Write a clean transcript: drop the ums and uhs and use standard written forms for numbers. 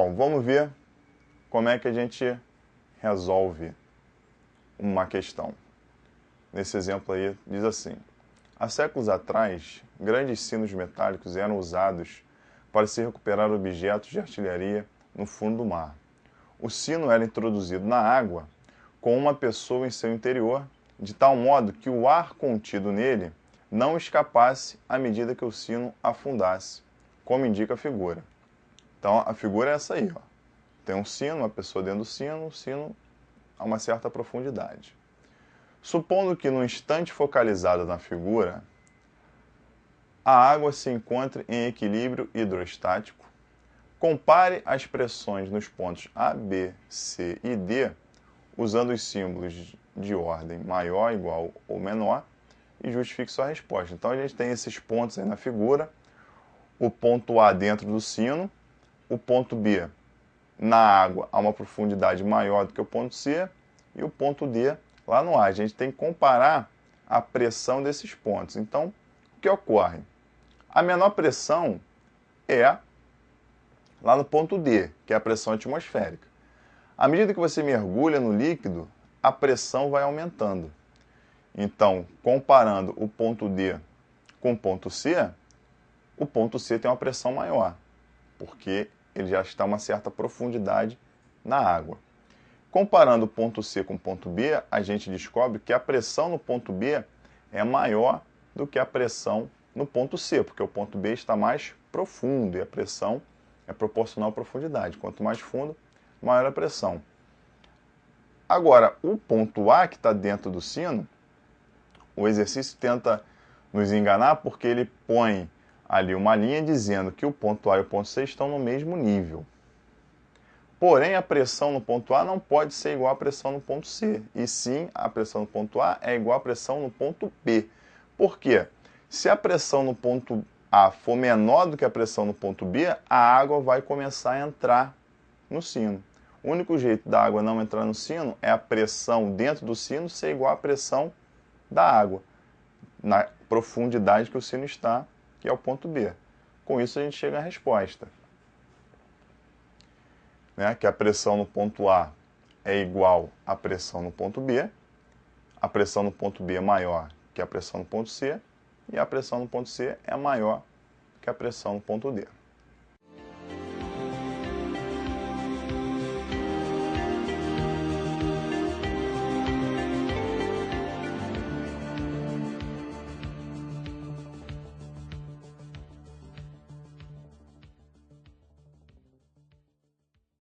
Bom, vamos ver como é que a gente resolve uma questão. Nesse exemplo aí, diz assim: há séculos atrás, grandes sinos metálicos eram usados para se recuperar objetos de artilharia no fundo do mar. O sino era introduzido na água com uma pessoa em seu interior, de tal modo que o ar contido nele não escapasse à medida que o sino afundasse, como indica a figura. Então, a figura é essa aí, ó. Tem um sino, uma pessoa dentro do sino, o sino a uma certa profundidade. Supondo que no instante focalizado na figura, a água se encontre em equilíbrio hidrostático, compare as pressões nos pontos A, B, C e D, usando os símbolos de ordem maior, igual ou menor, e justifique sua resposta. Então, a gente tem esses pontos aí na figura, o ponto A dentro do sino, o ponto B na água a uma profundidade maior do que o ponto C e o ponto D lá no ar. A gente tem que comparar a pressão desses pontos. Então, o que ocorre? A menor pressão é lá no ponto D, que é a pressão atmosférica. À medida que você mergulha no líquido, a pressão vai aumentando. Então, comparando o ponto D com o ponto C tem uma pressão maior, porque ele já está a uma certa profundidade na água. Comparando o ponto C com o ponto B, a gente descobre que a pressão no ponto B é maior do que a pressão no ponto C, porque o ponto B está mais profundo e a pressão é proporcional à profundidade. Quanto mais fundo, maior a pressão. Agora, o ponto A, que está dentro do sino, o exercício tenta nos enganar porque ele põe ali uma linha dizendo que o ponto A e o ponto C estão no mesmo nível. Porém, a pressão no ponto A não pode ser igual à pressão no ponto C. E sim, a pressão no ponto A é igual à pressão no ponto B. Por quê? Se a pressão no ponto A for menor do que a pressão no ponto B, a água vai começar a entrar no sino. O único jeito da água não entrar no sino é a pressão dentro do sino ser igual à pressão da água, na profundidade que o sino está, que é o ponto B. Com isso a gente chega à resposta. Que a pressão no ponto A é igual à pressão no ponto B, a pressão no ponto B é maior que a pressão no ponto C, e a pressão no ponto C é maior que a pressão no ponto D.